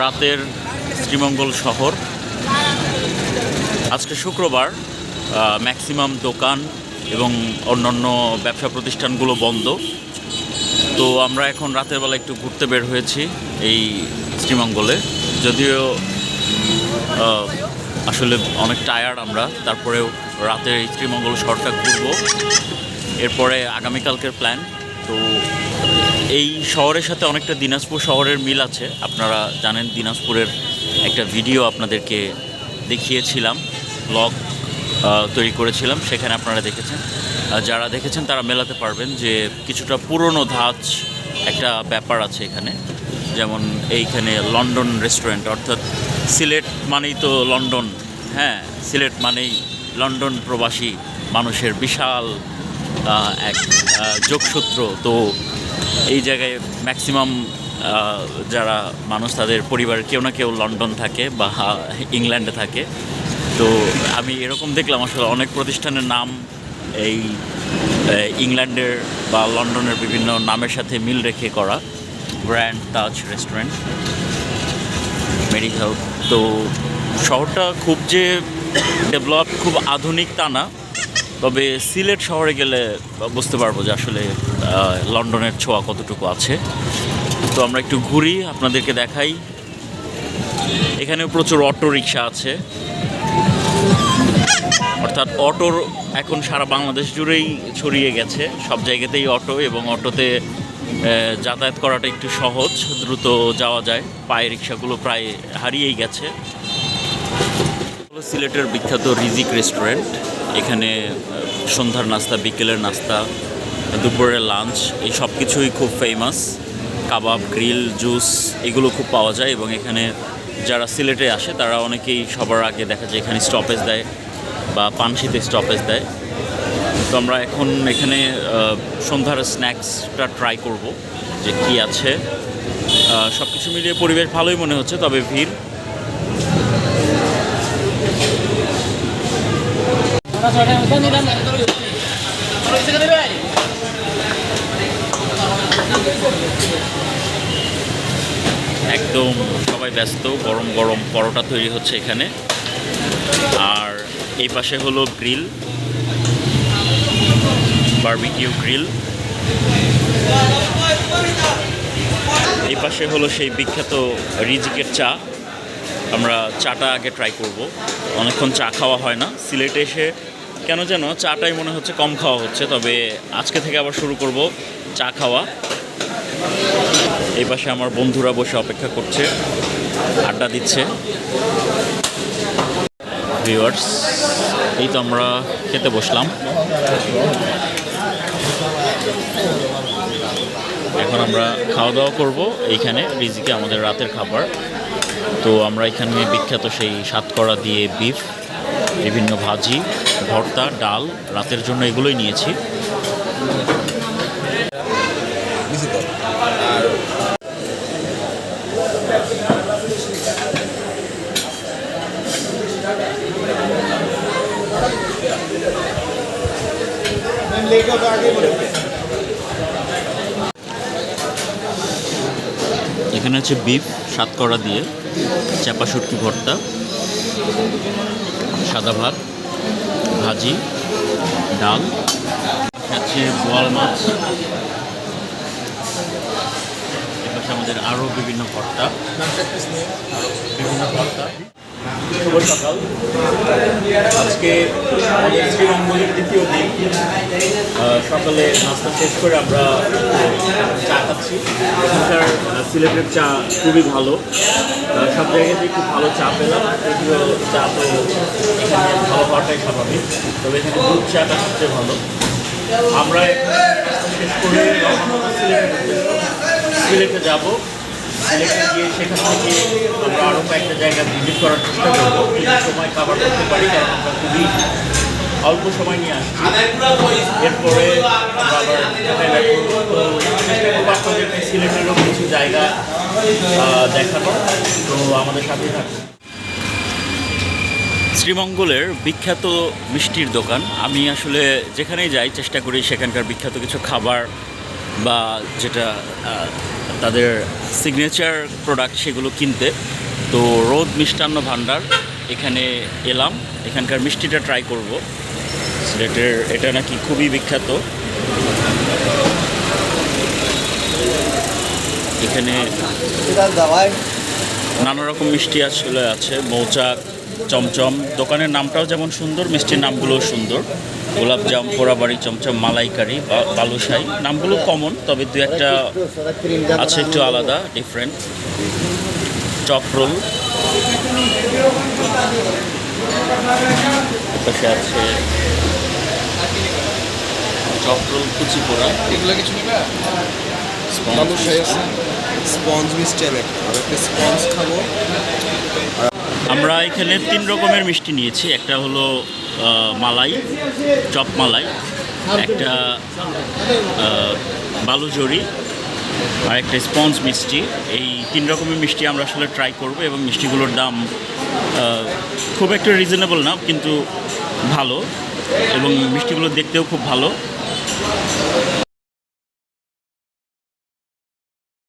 রাতের শ্রীমঙ্গল শহর। আজকে শুক্রবার, ম্যাক্সিমাম দোকান এবং অন্যান্য ব্যবসা প্রতিষ্ঠানগুলো বন্ধ। তো আমরা এখন রাতের বেলা একটু ঘুরতে বের হয়েছি এই শ্রীমঙ্গলে। যদিও আসলে অনেক টায়ার্ড আমরা, তারপরেও রাতের এই শ্রীমঙ্গল শহরটা ঘুরবো। এরপরে আগামীকালকের প্ল্যান। তো এই শহরের সাথে অনেকটা দিনাজপুর শহরের মিল আছে। আপনারা জানেন, দিনাজপুরের একটা ভিডিও আপনাদেরকে দেখিয়েছিলাম, ব্লগ তৈরি করেছিলাম, সেখানে আপনারা দেখেছেন। যারা দেখেছেন তারা মেলাতে পারবেন যে কিছুটা পুরনো ধাঁচ একটা ব্যাপার আছে এখানে। যেমন এইখানে লন্ডন রেস্টুরেন্ট, অর্থাৎ সিলেট মানেই তো লন্ডন। হ্যাঁ, সিলেট মানেই লন্ডন প্রবাসী মানুষের বিশাল এক যোগসূত্র। তো এই জায়গায় ম্যাক্সিমাম যারা মানুষ, তাদের পরিবারের কেউ না কেউ লন্ডন থাকে বা ইংল্যান্ডে থাকে। তো আমি এরকম দেখলাম আসলে অনেক প্রতিষ্ঠানের নাম এই ইংল্যান্ডের বা লন্ডনের বিভিন্ন নামের সাথে মিল রেখে করা। গ্র্যান্ড তাজ রেস্টুরেন্ট, মেরি হেলথ। তো শহরটা খুব যে ডেভেলপ, খুব আধুনিক তা না, তবে সিলেট শহরে গেলে বুঝতে পারবো যে আসলে লন্ডনের ছোঁয়া কতটুকু আছে। তো আমরা একটু ঘুরি, আপনাদেরকে দেখাই। এখানেও প্রচুর অটো রিক্সা আছে, অর্থাৎ অটোর এখন সারা বাংলাদেশ জুড়েই ছড়িয়ে গেছে। সব জায়গাতেই অটো, এবং অটোতে যাতায়াত করাটা একটু সহজ, দ্রুত যাওয়া যায়। পায়ে রিক্সাগুলো প্রায় হারিয়েই গেছে। সিলেটের বিখ্যাত রিজিক রেস্টুরেন্ট। এখানে সন্ধ্যার নাস্তা, বিকেলের নাস্তা, দুপুরের লাঞ্চ, এই সব কিছুই খুব ফেমাস। কাবাব, গ্রিল, জুস এগুলো খুব পাওয়া যায়। এবং এখানে যারা সিলেটে আসে তারা অনেকেই সবার আগে দেখা যায় এখানে স্টপেজ দেয় বা পানশিতে স্টপেজ দেয়। তো আমরা এখন এখানে সন্ধ্যার স্ন্যাক্সটা ট্রাই করব যে কী আছে। সব কিছু মিলিয়ে পরিবেশ ভালোই মনে হচ্ছে, তবে ভিড়। একদম সবাই ব্যস্ত। গরম গরম পরোটা তৈরি হচ্ছে এখানে। আর এই পাশে হলো গ্রিল, বারবিকিউ গ্রিল। এই পাশে হলো সেই বিখ্যাত রিজিকের চা। আমরা চাটা আগে ট্রাই করব। অনেকক্ষণ চা খাওয়া হয় না সিলেটে এসে, কেন যেন চাটাই মনে হচ্ছে কম খাওয়া হচ্ছে। তবে আজকে থেকে আবার শুরু করব চা খাওয়া। এই পাশে আমার বন্ধুরা বসে অপেক্ষা করছে, আড্ডা দিচ্ছে। ভিউয়ার্স, এই তো আমরা খেতে বসলাম। এখন আমরা খাওয়া দাওয়া করব এইখানে রিজিকে, আমাদের রাতের খাবার। তো আমরা এখানে বিখ্যাত সেই সাতকড়া দিয়ে বিফ, বিভিন্ন ভাজি, ভর্তা, ডাল, রাতের জন্য এগুলোই নিয়েছি। এখানে আছে বিফ সাতকড়া দিয়ে, চাপা শুটকি ভর্তা, সাদা ভাত, ভাজি, ডাল, আছে বোয়াল মাছ। এপাশে আমাদের আরও বিভিন্ন ভর্তা, শুভ সকাল। আজকে আমাদের শ্রীমঙ্গলের দ্বিতীয় দিন। সকালে নাস্তা শেষ করে আমরা চা খাচ্ছি। এখানকার সিলেটের চা খুবই ভালো, সব জায়গাতেই খুব ভালো চা পেলাম। যদিও চা তো এখানে ভালো হওয়াটাই স্বাভাবিক, তবে এখানে দুধ চাটা সবচেয়ে ভালো। আমরা নাস্তা শেষ করে সিলেটে যাব। সিলেটে গিয়ে সেখান থেকে আমরা আরও কয়েকটা জায়গা ভিজিট করার চেষ্টা করবো, যদি সময় কাভার করতে পারি, কারণ আমরা খুবই অল্প সময় নিয়ে আসছি। এরপরে আমরা আবার চেষ্টা করবো আপনাদেরকে সিলেটেরও কিছু জায়গা দেখানো। তো আমাদের সাথে থাকুন। শ্রীমঙ্গলের বিখ্যাত মিষ্টির দোকান। আমি আসলে যেখানেই যাই চেষ্টা করি সেখানকার বিখ্যাত কিছু খাবার বা যেটা তাদের সিগনেচার প্রোডাক্ট সেগুলো কিনতে। তো রোদ মিষ্টান্ন ভাণ্ডার এখানে এলাম, এখানকার মিষ্টিটা ট্রাই করব। সিলেটের এটা নাকি খুবই বিখ্যাত। এখানে নানা রকম মিষ্টি আসলে আছে, মৌচাক, চমচম। দোকানের নামটাও যেমন সুন্দর, মিষ্টির নামগুলোও সুন্দর। গোলাপজাম, পোড়াবাড়ি, চমচম, মালাইকারি, বালুশাই, নামগুলো কমন, তবে দু একটা আছে একটু আলাদা, ডিফারেন্ট। চপরোল পাশে আছে, চপরোল, কুচি পোড়া, এগুলো কিছু নিবে? বালুশাই আছে, স্পঞ্জ মিষ্টি আমি একটা স্পঞ্জ খাবো। আমরা এখানে 3 রকমের মিষ্টি নিয়েছি। একটা হলো মালাই, চপ মালাই, একটা বালুজরি, আর একটা স্পঞ্জ মিষ্টি। এই 3 রকমের মিষ্টি আমরা আসলে ট্রাই করব, এবং মিষ্টিগুলোর দাম খুব একটা রিজনেবল না, কিন্তু ভালো, এবং মিষ্টিগুলো দেখতেও খুব ভালো।